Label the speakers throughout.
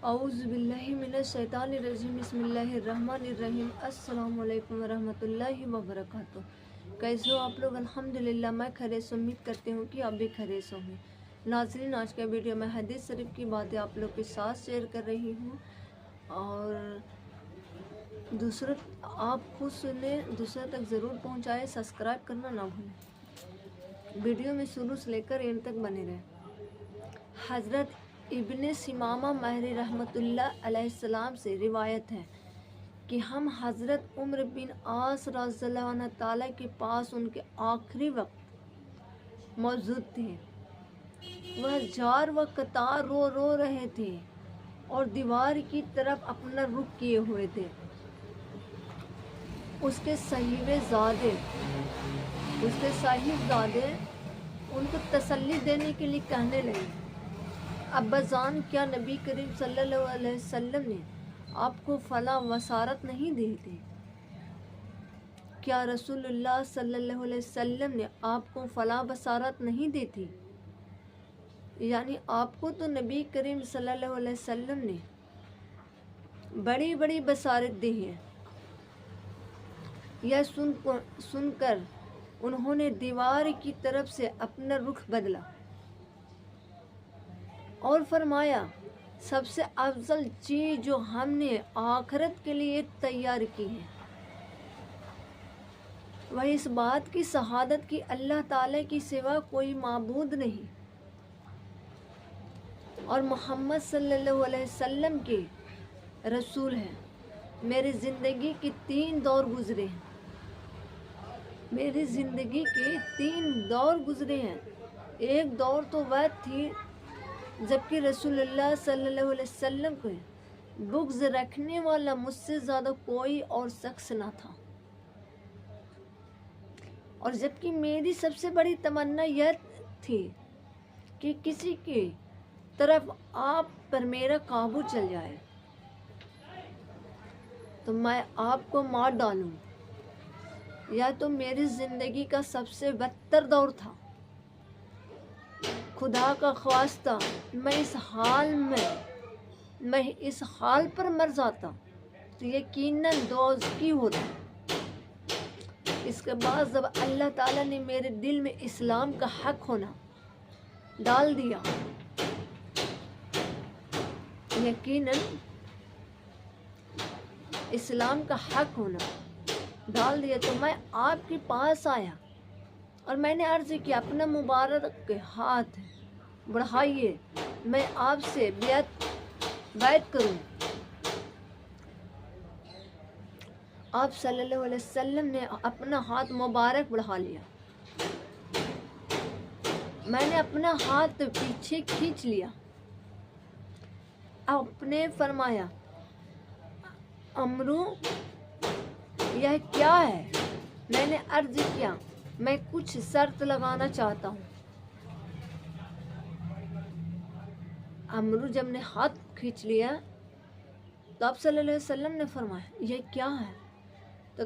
Speaker 1: اعوذ باللہ من الشیطان الرجیم بسم اللہ الرحمن الرحیم السلام علیکم ورحمۃ وبرکاتہ۔ کیسے ہو آپ لوگ؟ الحمدللہ میں خیریت سے، امید کرتی ہوں کہ آپ بھی خیریت سے ہوں۔ ناظرین، آج کا ویڈیو میں حدیث شریف کی باتیں آپ لوگ کے ساتھ شیئر کر رہی ہوں، اور آپ خود سنیں، دوسرے تک ضرور پہنچائیں، سبسکرائب کرنا نہ بھولیں۔ ویڈیو میں شروع سے لے کر اینڈ تک بنے رہیں۔ حضرت ابن ثمامہ مہری رحمۃ اللہ علیہ السلام سے روایت ہے کہ ہم حضرت عمر بن عاص رضی اللہ عنہ تعالیٰ کے پاس ان کے آخری وقت موجود تھے۔ وہ جار و قطار رو رہے تھے اور دیوار کی طرف اپنا رخ کیے ہوئے تھے۔ اس کے صاحبزادے ان کو تسلی دینے کے لیے کہنے لگے، ابا جان، کیا نبی کریم صلی اللہ علیہ وسلم نے آپ کو فلاں بشارت نہیں دی تھی؟ کیا رسول اللہ صلی اللہ علیہ وسلم نے آپ کو فلاں بشارت نہیں دی تھی؟ یعنی آپ کو تو نبی کریم صلی اللہ علیہ وسلم نے بڑی بڑی بشارت دی ہے۔ یہ سن کر انہوں نے دیوار کی طرف سے اپنا رخ بدلا اور فرمایا، سب سے افضل چیز جو ہم نے آخرت کے لیے تیار کی ہے وہ اس بات کی شہادت کی اللہ تعالیٰ کی سوا کوئی معبود نہیں، اور محمد صلی اللہ علیہ وسلم کے رسول ہیں۔ میری زندگی کے 3 دور گزرے ہیں۔ ایک دور تو وہ تھی جبکہ رسول اللہ صلی اللہ علیہ وسلم کو بغض رکھنے والا مجھ سے زیادہ کوئی اور شخص نہ تھا، اور جبکہ میری سب سے بڑی تمنا یہ تھی کہ کسی کی طرف آپ پر میرا قابو چل جائے تو میں آپ کو مار ڈالوں۔ یا تو میری زندگی کا سب سے بدتر دور تھا۔ خدا کا خواستہ میں اس حال پر مر جاتا تو یقیناً دوزخی ہوتا۔ اس کے بعد جب اللہ تعالیٰ نے میرے دل میں اسلام کا حق ہونا ڈال دیا، یقیناً اسلام کا حق ہونا ڈال دیا، تو میں آپ کے پاس آیا اور میں نے عرض کیا، اپنا مبارک ہاتھ بڑھائیے، میں آپ سے بیعت کروں۔ آپ صلی اللہ علیہ وسلم نے اپنا ہاتھ مبارک بڑھا لیا۔ میں نے اپنا ہاتھ پیچھے کھینچ لیا۔ آپ نے فرمایا، عمرو، یہ کیا ہے؟ میں نے عرض کیا، میں کچھ شرط لگانا چاہتا ہوں۔ عمرو جب نے ہاتھ کھینچ لیا تو آپ صلی اللہ علیہ وسلم نے فرمایا، یہ کیا ہے؟ تو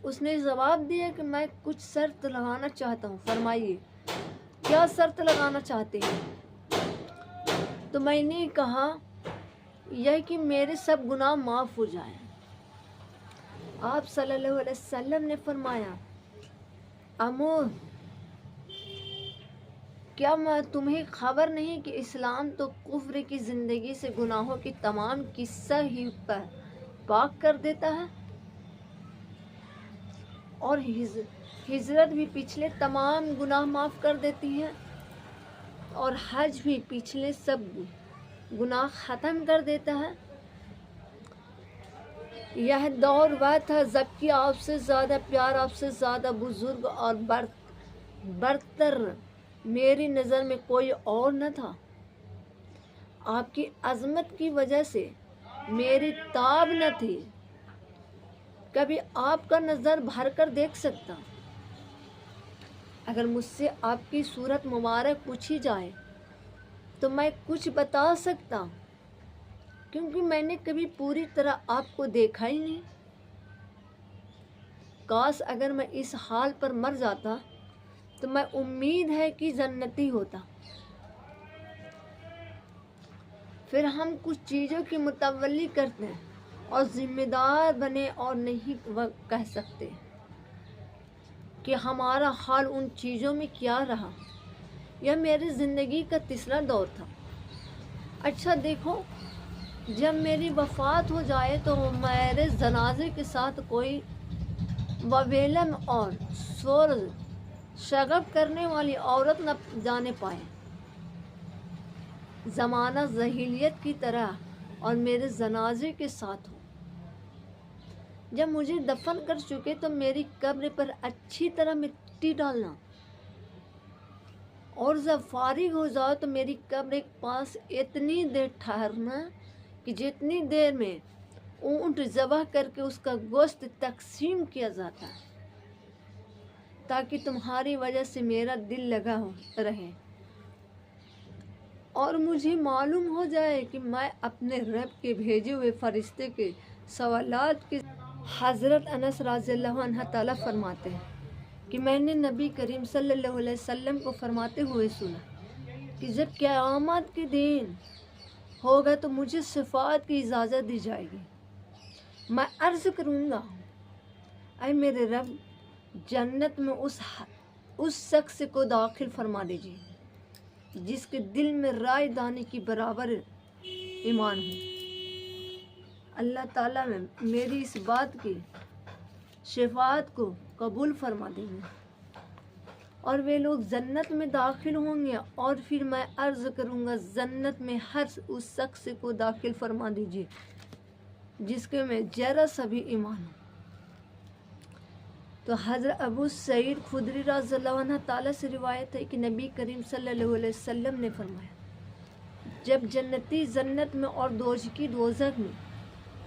Speaker 1: اس نے جواب دیا کہ میں کچھ شرط لگانا چاہتا ہوں، فرمائیے کیا شرط لگانا چاہتے ہیں؟ تو میں نے کہا، یہ کہ میرے سب گناہ معاف ہو جائیں۔ آپ صلی اللہ علیہ وسلم نے فرمایا، عمرو، کیا تمہیں خبر نہیں کہ اسلام تو کفر کی زندگی سے گناہوں کی تمام قصہ ہی پر پاک کر دیتا ہے، اور ہجرت بھی پچھلے تمام گناہ معاف کر دیتی ہے، اور حج بھی پچھلے سب گناہ ختم کر دیتا ہے۔ یہ دور وہ تھا جبکہ آپ سے زیادہ پیار، آپ سے زیادہ بزرگ اور برتر میری نظر میں کوئی اور نہ تھا۔ آپ کی عظمت کی وجہ سے میری تاب نہ تھی، کبھی آپ کا نظر بھر کر دیکھ سکتا۔ اگر مجھ سے آپ کی صورت مبارک پوچھی جائے تو میں کچھ بتا سکتا، کیونکہ میں نے کبھی پوری طرح آپ کو دیکھا ہی نہیں۔ کاش اگر میں اس حال پر مر جاتا تو میں امید ہے کہ جنتی ہوتا۔ پھر ہم کچھ چیزوں کی متولی کرتے ہیں اور ذمہ دار بنے اور نہیں کہہ سکتے کہ ہمارا حال ان چیزوں میں کیا رہا۔ یہ میری زندگی کا تیسرا دور تھا۔ اچھا دیکھو، جب میری وفات ہو جائے تو میرے جنازے کے ساتھ کوئی ویلن اور شور شغب کرنے والی عورت نہ جانے پائے، زمانہ جاہلیت کی طرح، اور میرے جنازے کے ساتھ ہو۔ جب مجھے دفن کر چکے تو میری قبر پر اچھی طرح مٹی ڈالنا، اور جب فارغ ہو جاؤ تو میری قبر کے پاس اتنی دیر ٹھہرنا کہ جتنی دیر میں اونٹ ذبح کر کے اس کا گوشت تقسیم کیا جاتا ہے، تاکہ تمہاری وجہ سے میرا دل لگا رہے اور مجھے معلوم ہو جائے کہ میں اپنے رب کے بھیجے ہوئے فرشتے کے سوالات کے۔ حضرت انس رضی اللہ عنہ تعالیٰ فرماتے ہیں کہ میں نے نبی کریم صلی اللہ علیہ وسلم کو فرماتے ہوئے سنا کہ جب قیامت کے دن ہوگا تو مجھے شفاعت کی اجازت دی جائے گی۔ میں عرض کروں گا، اے میرے رب، جنت میں اس شخص کو داخل فرما دیجیے جس کے دل میں رائے دانے کی برابر ایمان ہو۔ اللہ تعالیٰ میں میری اس بات کی شفاعت کو قبول فرما دیں گے اور وہ لوگ جنت میں داخل ہوں گے، اور پھر میں عرض کروں گا، جنت میں ہر اس شخص کو داخل فرما دیجیے جس کے میں ذرا سا بھی ایمان ہو۔ تو حضرت ابو سعید خدری رضی اللہ عنہ تعالیٰ سے روایت ہے کہ نبی کریم صلی اللہ علیہ وسلم نے فرمایا، جب جنتی جنت میں اور دوزخی دوزخ میں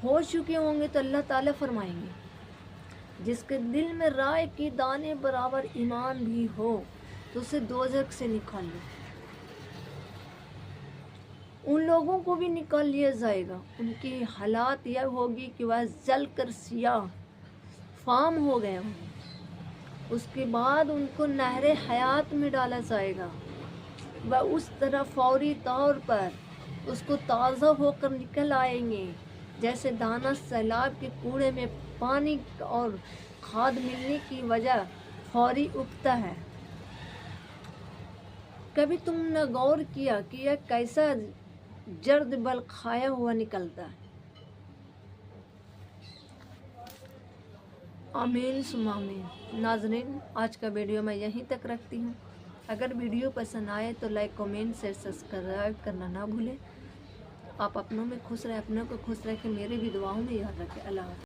Speaker 1: ہو چکے ہوں گے تو اللہ تعالیٰ فرمائیں گے، جس کے دل میں رائے کی دانے برابر ایمان بھی ہو تو اسے دوزخ سے نکال لو۔ ان لوگوں کو بھی نکال لیا جائے گا، ان کی حالات یہ ہوگی کہ وہ جل کر سیاہ فام ہو گئے ہوں گے۔ اس کے بعد ان کو نہر حیات میں ڈالا جائے گا، وہ اس طرح فوری طور پر اس کو تازہ ہو کر نکل آئیں گے جیسے دانہ سیلاب کے کوڑے میں پانی اور کھاد ملنے کی وجہ فوری اگتا ہے۔ کبھی تم نے غور کیا کہ یہ کیسا جرد بل کھایا ہوا نکلتا ہے؟ آمین ثم آمین۔ ناظرین، آج کا ویڈیو میں یہیں تک رکھتی ہوں۔ اگر ویڈیو پسند آئے تو لائک، کمنٹ، شیئر، سبسکرائب کرنا نہ بھولیں۔ آپ اپنوں میں خوش رہیں، اپنوں کو خوش رکھیں، میرے بھی دعاؤں میں یاد رکھیں۔ اللہ حافظ۔